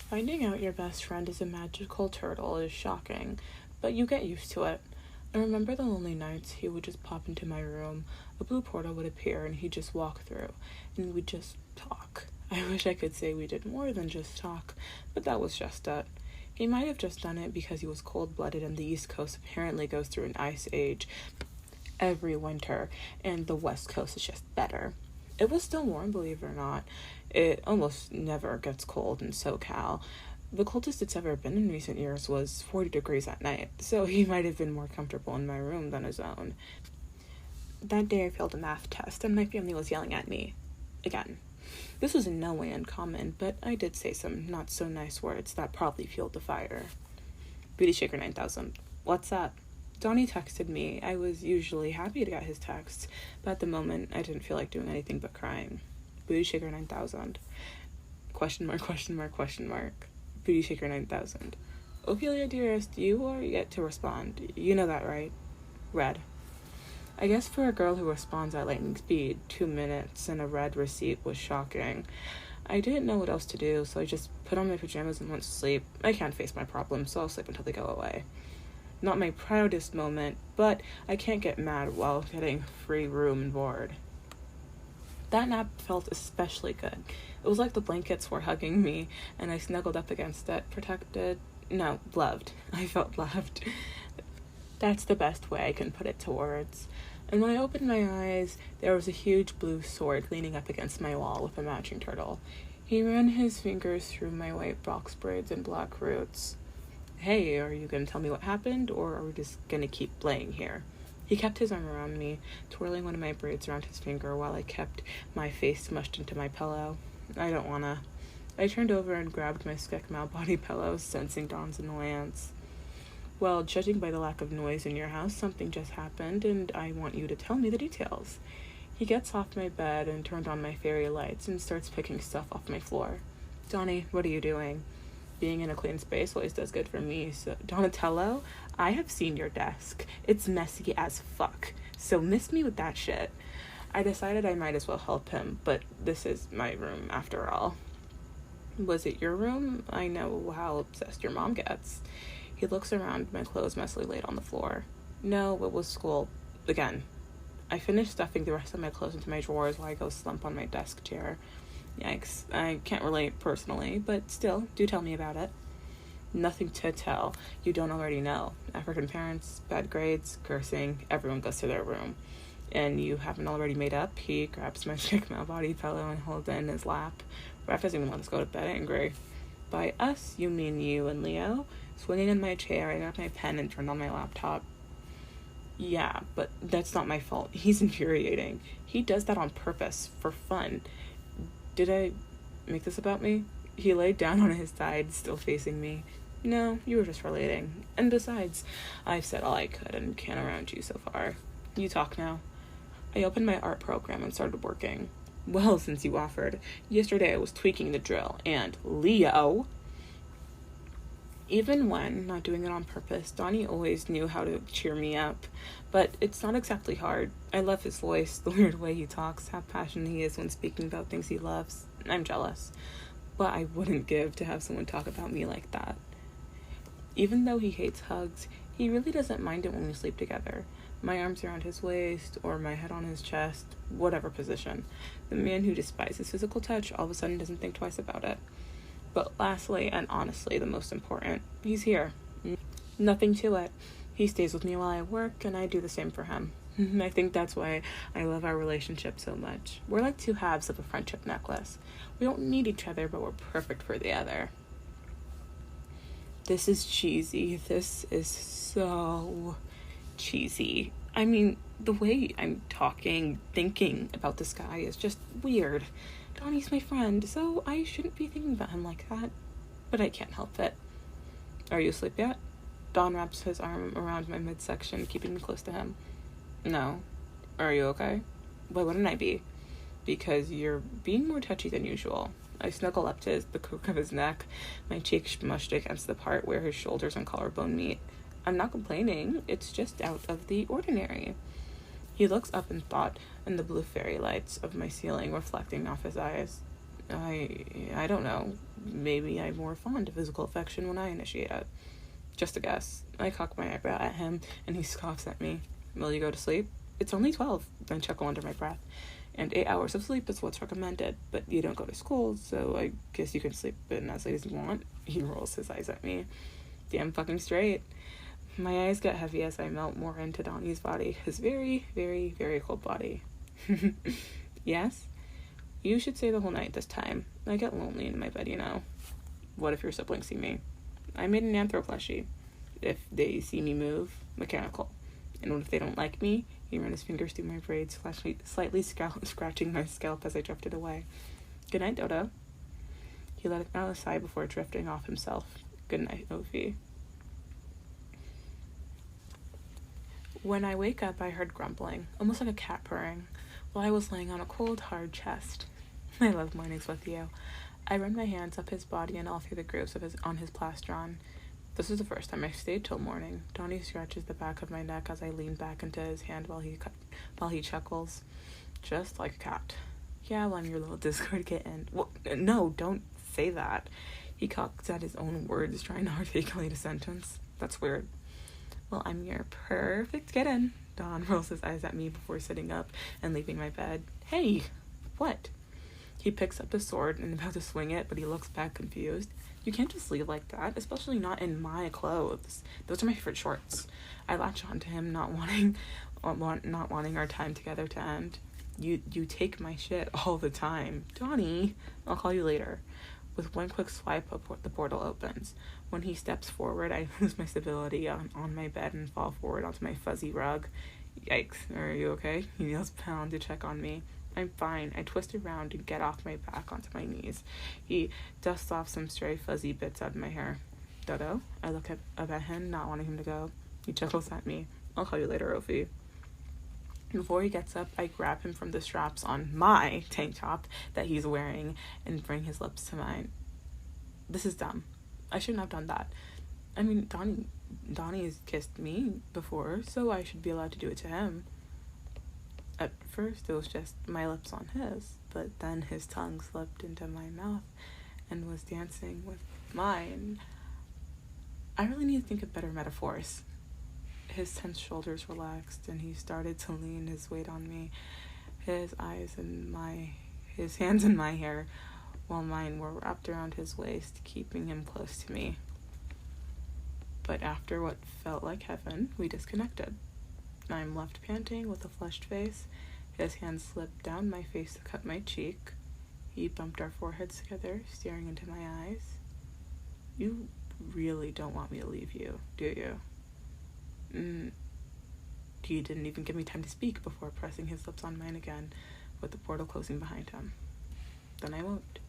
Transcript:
Finding out your best friend is a magical turtle is shocking, but you get used to it. I remember the lonely nights he would just pop into my room, a blue portal would appear, and he'd just walk through, and we'd just talk. I wish I could say we did more than just talk, but that was just it. He might have just done it because he was cold-blooded and the East Coast apparently goes through an ice age every winter, and the West Coast is just better. It was still warm, believe it or not. It almost never gets cold in SoCal. The coldest it's ever been in recent years was 40 degrees at night, so he might have been more comfortable in my room than his own. That day I failed a math test, and my family was yelling at me. Again. This was in no way uncommon, but I did say some not-so-nice words that probably fueled the fire. Booty Shaker 9000. What's up? Donnie texted me. I was usually happy to get his texts, but at the moment, I didn't feel like doing anything but crying. Booty Shaker 9000. Question mark, question mark, question mark. Booty Shaker 9000. Ophelia, dearest, you are yet to respond. You know that, right? Red. I guess for a girl who responds at lightning speed, 2 minutes and a red receipt was shocking. I didn't know what else to do, so I just put on my pajamas and went to sleep. I can't face my problems, so I'll sleep until they go away. Not my proudest moment, but I can't get mad while getting free room and board. That nap felt especially good. It was like the blankets were hugging me, and I snuggled up against it, loved. I felt loved. That's the best way I can put it to words. And when I opened my eyes, there was a huge blue sword leaning up against my wall with a matching turtle. He ran his fingers through my white box braids and black roots. Hey, are you going to tell me what happened, or are we just going to keep playing here? He kept his arm around me, twirling one of my braids around his finger while I kept my face smushed into my pillow. I don't wanna. I turned over and grabbed my Skekmal body pillow, sensing Dawn's annoyance. Well, judging by the lack of noise in your house, something just happened, and I want you to tell me the details. He gets off my bed and turned on my fairy lights and starts picking stuff off my floor. Donnie, what are you doing? Being in a clean space always does good for me, so Donatello, I have seen your desk. It's messy as fuck, so miss me with that shit. I decided I might as well help him, but this is my room after all. Was it your room? I know how obsessed your mom gets. He looks around, my clothes messily laid on the floor. No, it was school. Again. I finished stuffing the rest of my clothes into my drawers while I go slump on my desk chair. Yikes. I can't relate personally, but still, do tell me about it. Nothing to tell. You don't already know. African parents, bad grades, cursing, everyone goes to their room. And you haven't already made up? He grabs my Skekmal body pillow and holds it in his lap. Raph doesn't even let us go to bed angry. By us, you mean you and Leo? Swinging in my chair, I grabbed my pen and turned on my laptop. Yeah, but that's not my fault. He's infuriating. He does that on purpose, for fun. Did I make this about me? He laid down on his side, still facing me. No, you were just relating. And besides, I've said all I could and can around you so far. You talk now. I opened my art program and started working. Well, since you offered. Yesterday I was tweaking the drill, and Leo... Even when not doing it on purpose, Donnie always knew how to cheer me up. But it's not exactly hard. I love his voice, the weird way he talks, how passionate he is when speaking about things he loves. I'm jealous. But I wouldn't give to have someone talk about me like that. Even though he hates hugs, he really doesn't mind it when we sleep together. My arms around his waist, or my head on his chest, whatever position. The man who despises physical touch all of a sudden doesn't think twice about it. But lastly, and honestly the most important, he's here. Nothing to it. He stays with me while I work, and I do the same for him. I think that's why I love our relationship so much. We're like two halves of a friendship necklace. We don't need each other, but we're perfect for the other. This is cheesy. This is so cheesy. I mean, the way I'm talking, thinking about this guy is just weird. Donnie's my friend, so I shouldn't be thinking about him like that. But I can't help it. Are you asleep yet? Don wraps his arm around my midsection, keeping me close to him. No. Are you okay? Why wouldn't I be? Because you're being more touchy than usual. I snuggle up to the crook of his neck, my cheek smushed against the part where his shoulders and collarbone meet. I'm not complaining, it's just out of the ordinary. He looks up in thought, and the blue fairy lights of my ceiling reflecting off his eyes. I don't know. maybe I'm more fond of physical affection when I initiate it. Just a guess. I cock my eyebrow at him, and he scoffs at me. Will you go to sleep? It's only 12. I chuckle under my breath. And 8 hours of sleep is what's recommended, but you don't go to school, so I guess you can sleep in as late as you want. He rolls his eyes at me. Damn fucking straight. My eyes get heavy as I melt more into Donnie's body, his very, very, very cold body. Yes? You should stay the whole night this time. I get lonely in my bed, you know. What if your siblings see me? I made an anthro plushie. If they see me move, mechanical. And what if they don't like me? He ran his fingers through my braids, slightly scratching my scalp as I drifted away. Good night, Dodo. He let out a sigh before drifting off himself. Good night, Ophi. When I wake up, I heard grumbling, almost like a cat purring, while I was laying on a cold, hard chest. I love mornings with you. I run my hands up his body and all through the grooves on his plastron. This is the first time I stayed till morning. Donnie scratches the back of my neck as I lean back into his hand while he chuckles. Just like a cat. Yeah, well, I'm your little Discord kitten. Well, no, don't say that. He cocks at his own words, trying to articulate a sentence. That's weird. Well, I'm your perfect kitten. Don rolls his eyes at me before sitting up and leaving my bed. Hey, what? He picks up his sword and about to swing it, but he looks back confused. You can't just leave like that, especially not in my clothes. Those are my favorite shorts. I latch on to him, not wanting our time together to end. You take my shit all the time. Donnie, I'll call you later. With one quick swipe, the portal opens. When he steps forward, I lose my stability on my bed and fall forward onto my fuzzy rug. Yikes, are you okay? He yells pound to check on me. I'm fine. I twist around and get off my back onto my knees. He dusts off some stray fuzzy bits out of my hair. Dodo? I look up at him, not wanting him to go. He chuckles at me. I'll call you later, Ophi. Before he gets up, I grab him from the straps on my tank top that he's wearing and bring his lips to mine. This is dumb. I shouldn't have done that. I mean, Donnie has kissed me before, so I should be allowed to do it to him. At first, it was just my lips on his, but then his tongue slipped into my mouth and was dancing with mine. I really need to think of better metaphors. His tense shoulders relaxed, and he started to lean his weight on me, his hands in my hair, while mine were wrapped around his waist, keeping him close to me. But after what felt like heaven, we disconnected. I'm left panting with a flushed face. His hand slipped down my face to cut my cheek. He bumped our foreheads together, staring into my eyes. You really don't want me to leave you, do you? He didn't even give me time to speak before pressing his lips on mine again, with the portal closing behind him. Then I won't.